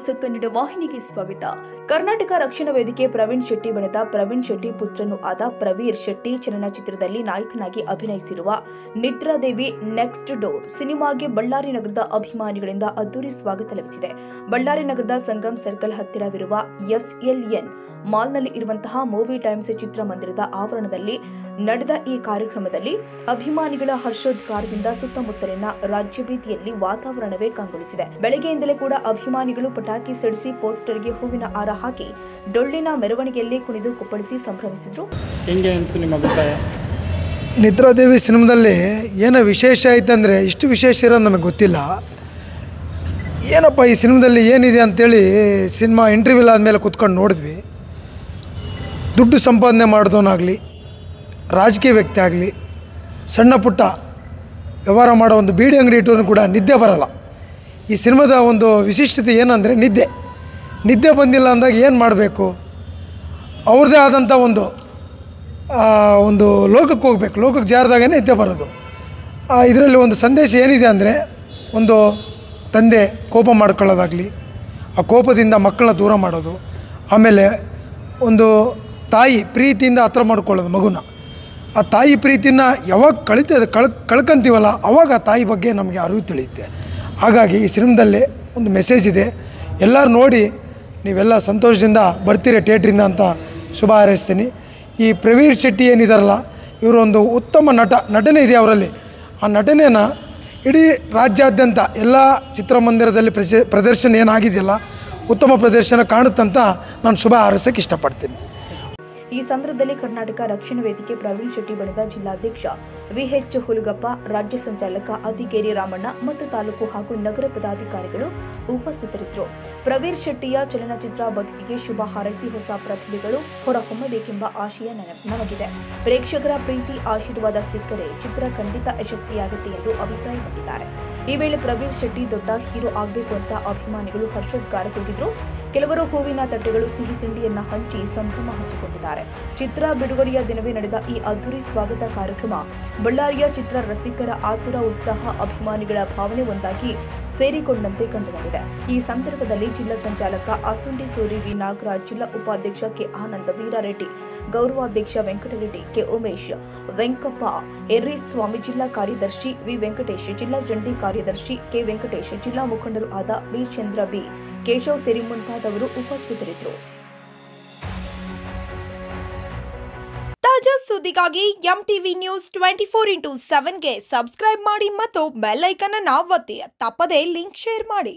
News Kannada ವಾಹಿನಿಗೆ ಸ್ವಾಗತ. ಕರ್ನಾಟಕ ರಕ್ಷಣಾ ವೇದಿಕೆ ಪ್ರವೀಣ್ ಶೆಟ್ಟಿ ಬಣದ ಪ್ರವೀಣ್ ಶೆಟ್ಟಿ ಪುತ್ರನೂ ಆದ ಪ್ರವೀರ್ ಶೆಟ್ಟಿ ಚಲನಚಿತ್ರದಲ್ಲಿ ನಾಯಕನಾಗಿ ಅಭಿನಯಿಸಿರುವ ನಿದ್ರಾದೇವಿ ನೆಕ್ಸ್ಟ್ ಡೋರ್ ಸಿನಿಮಾಗೆ ಬಳ್ಳಾರಿ ನಗರದ ಅಭಿಮಾನಿಗಳಿಂದ ಅದ್ದೂರಿ ಸ್ವಾಗತ ಲಭಿಸಿದೆ. ಬಳ್ಳಾರಿ ನಗರದ ಸಂಗಮ್ ಸರ್ಕಲ್ ಹತ್ತಿರವಿರುವ SLN ಮಾಲ್ನಲ್ಲಿ ಇರುವಂತಹ ಮೂವಿ ಟೈಮ್ಸ್ ಚಿತ್ರಮಂದಿರದ ಆವರಣದಲ್ಲಿ ನಡೆದ ಈ ಕಾರ್ಯಕ್ರಮದಲ್ಲಿ ಅಭಿಮಾನಿಗಳ ಹರ್ಷೋದ್ಗಾರದಿಂದ ಸುತ್ತಮುತ್ತಲಿನ ರಾಜ್ಯ ಬೀದಿಯಲ್ಲಿ ವಾತಾವರಣವೇ ಕಂಗೊಳಿಸಿದೆ. ಬೆಳಗ್ಗೆಯಿಂದಲೇ ಕೂಡ ಅಭಿಮಾನಿಗಳು ಪಟಾಕಿ ಸಿಡಿಸಿ ಪೋಸ್ಟರ್ಗೆ ಹೂವಿನ ಹಾರ ಹಾಕಿ ಡೊಳ್ಳಿನ ಮೆರವಣಿಗೆಯಲ್ಲಿ ಕುಣಿದು ಕುಪ್ಪಳಿಸಿ ಸಂಭ್ರಮಿಸಿದರು. ನಿದ್ರಾದೇವಿ ಸಿನಿಮಾದಲ್ಲಿ ಏನೋ ವಿಶೇಷ ಆಯ್ತಂದರೆ ಇಷ್ಟು ವಿಶೇಷ ಇರೋದು ನಮಗೆ ಗೊತ್ತಿಲ್ಲ. ಏನಪ್ಪ ಈ ಸಿನಿಮಾದಲ್ಲಿ ಏನಿದೆ ಅಂಥೇಳಿ ಸಿನಿಮಾ ಇಂಟರ್ವ್ಯೂಲ್ ಆದಮೇಲೆ ಕೂತ್ಕೊಂಡು ನೋಡಿದ್ವಿ. ದುಡ್ಡು ಸಂಪಾದನೆ ಮಾಡಿದವನಾಗಲಿ, ರಾಜಕೀಯ ವ್ಯಕ್ತಿ ಆಗಲಿ, ಸಣ್ಣ ಪುಟ್ಟ ವ್ಯವಹಾರ ಮಾಡೋ ಒಂದು ಬೀಡಿ ಅಂಗಡಿ ಇಟ್ಟವನು ಕೂಡ ನಿದ್ದೆ ಬರಲ್ಲ. ಈ ಸಿನಿಮಾದ ಒಂದು ವಿಶಿಷ್ಟತೆ ಏನಂದರೆ ನಿದ್ದೆ ಬಂದಿಲ್ಲ ಅಂದಾಗ ಏನು ಮಾಡಬೇಕು, ಅವ್ರದ್ದೇ ಆದಂಥ ಒಂದು ಲೋಕಕ್ಕೆ ಹೋಗ್ಬೇಕು. ಲೋಕಕ್ಕೆ ಜಾರದಾಗೇ ನಿದ್ದೆ ಬರೋದು. ಇದರಲ್ಲಿ ಒಂದು ಸಂದೇಶ ಏನಿದೆ ಅಂದರೆ, ಒಂದು ತಂದೆ ಕೋಪ ಮಾಡ್ಕೊಳ್ಳೋದಾಗಲಿ, ಆ ಕೋಪದಿಂದ ಮಕ್ಕಳನ್ನ ದೂರ ಮಾಡೋದು, ಆಮೇಲೆ ಒಂದು ತಾಯಿ ಪ್ರೀತಿಯಿಂದ ಹತ್ರ ಮಾಡ್ಕೊಳ್ಳೋದು ಮಗುನ. ಆ ತಾಯಿ ಪ್ರೀತಿನ ಯಾವಾಗ ಕಳ್ಕೊಂತೀವಲ್ಲ ಆವಾಗ ಆ ತಾಯಿ ಬಗ್ಗೆ ನಮಗೆ ಅರಿವು ತಿಳಿಯುತ್ತೆ. ಹಾಗಾಗಿ ಈ ಸಿನಿಮಾದಲ್ಲಿ ಒಂದು ಮೆಸೇಜ್ ಇದೆ. ಎಲ್ಲರೂ ನೋಡಿ ನೀವೆಲ್ಲ ಸಂತೋಷದಿಂದ ಬರ್ತೀರಿ ಥಿಯೇಟ್ರಿಂದ ಅಂತ ಶುಭ ಹಾರೈಸ್ತೀನಿ. ಈ ಪ್ರವೀರ್ ಶೆಟ್ಟಿ ಏನಿದಾರಲ್ಲ, ಇವರು ಒಂದು ಉತ್ತಮ ನಟನೆ ಇದೆ ಅವರಲ್ಲಿ. ಆ ನಟನೆನ ಇಡೀ ರಾಜ್ಯಾದ್ಯಂತ ಎಲ್ಲ ಚಿತ್ರಮಂದಿರದಲ್ಲಿ ಪ್ರದರ್ಶನ ಏನಾಗಿದೆಯಲ್ಲ, ಉತ್ತಮ ಪ್ರದರ್ಶನ ಕಾಣುತ್ತಂತ ನಾನು ಶುಭ ಹಾರೈಸೋಕ್ಕೆ ಇಷ್ಟಪಡ್ತೀನಿ. ಈ ಸಂದರ್ಭದಲ್ಲಿ ಕರ್ನಾಟಕ ರಕ್ಷಣಾ ವೇದಿಕೆ ಪ್ರವೀಣ್ ಶೆಟ್ಟಿ ಬಣದ ಜಿಲ್ಲಾಧ್ಯಕ್ಷ VH ಹುಲಗಪ್ಪ, ರಾಜ್ಯ ಸಂಚಾಲಕ ಅದಿಗೇರಿ ರಾಮಣ್ಣ ಮತ್ತು ತಾಲೂಕು ಹಾಗೂ ನಗರ ಪದಾಧಿಕಾರಿಗಳು ಉಪಸ್ಥಿತರಿದ್ದರು. ಪ್ರವೀರ್ ಶೆಟ್ಟಿಯ ಚಲನಚಿತ್ರ ಬದುಕಿಗೆ ಶುಭ ಹಾರೈಸಿ ಹೊಸ ಪ್ರತಿಭೆಗಳು ಹೊರಹೊಮ್ಮಬೇಕೆಂಬ ಆಶಯ ನಮಗಿದೆ. ಪ್ರೇಕ್ಷಕರ ಪ್ರೀತಿ ಆಶೀರ್ವಾದ ಸಿಕ್ಕರೆ ಚಿತ್ರ ಖಂಡಿತ ಯಶಸ್ವಿಯಾಗುತ್ತೆ ಎಂದು ಅಭಿಪ್ರಾಯಪಟ್ಟಿದ್ದಾರೆ. ಈ ವೇಳೆ ಪ್ರವೀರ್ ಶೆಟ್ಟಿ ದೊಡ್ಡ ಹೀರೋ ಆಗಬೇಕು ಅಂತ ಅಭಿಮಾನಿಗಳು ಹರ್ಷೋದ್ಗಾರ ಕೂಗಿದ್ರು. ಕೆಲವರು ಹೂವಿನ ತಟ್ಟೆಗಳು, ಸಿಹಿ ತಿಂಡಿಯನ್ನ ಹಂಚಿ ಸಂಭ್ರಮ ಹಂಚಿಕೊಂಡಿದ್ದಾರೆ. ಚಿತ್ರ ಬಿಡುಗಡೆಯ ದಿನವೇ ನಡೆದ ಈ ಅದ್ದೂರಿ ಸ್ವಾಗತ ಕಾರ್ಯಕ್ರಮ ಬಳ್ಳಾರಿಯ ಚಿತ್ರ ರಸಿಕರ ಆತುರ, ಉತ್ಸಾಹ, ಅಭಿಮಾನಿಗಳ ಭಾವನೆ ಒಂದಾಗಿ ಸೇರಿಕೊಂಡಂತೆ ಕಂಡುಬಂದಿದೆ. ಈ ಸಂದರ್ಭದಲ್ಲಿ ಜಿಲ್ಲಾ ಸಂಚಾಲಕ ಆಸುಂಡಿ ಸೂರಿ ವಿ ನಾಗರಾಜ್, ಜಿಲ್ಲಾ ಉಪಾಧ್ಯಕ್ಷ ಕೆ ಆನಂದ್ ವೀರಾರೆಡ್ಡಿ, ಗೌರವಾಧ್ಯಕ್ಷ ವೆಂಕಟರೆಡ್ಡಿ, ಕೆ ಉಮೇಶ್, ವೆಂಕಪ್ಪ ಎರ್ರಿಸ್ವಾಮಿ, ಜಿಲ್ಲಾ ಕಾರ್ಯದರ್ಶಿ ವಿ ವೆಂಕಟೇಶ್, ಜಿಲ್ಲಾ ಜಂಟಿ ಕಾರ್ಯದರ್ಶಿ ಕೆ ವೆಂಕಟೇಶ್, ಜಿಲ್ಲಾ ಮುಖಂಡರು ಆದ ವಿ ಚಂದ್ರ, ಬಿ ಕೇಶವ್ ಸೇರಿ ಮುಂತಾದವರು ಉಪಸ್ಥಿತರಿದ್ದರು. ತಾಜಾ ಸುದ್ದಿಗಾಗಿ MTV ನ್ಯೂಸ್ 24x7ಗೆ ಸಬ್ಸ್ಕ್ರೈಬ್ ಮಾಡಿ ಮತ್ತು ಬೆಲ್ ಐಕಾನ್ ಅನ್ನು ಒತ್ತಿ. ತಪ್ಪದೇ ಲಿಂಕ್ ಶೇರ್ ಮಾಡಿ.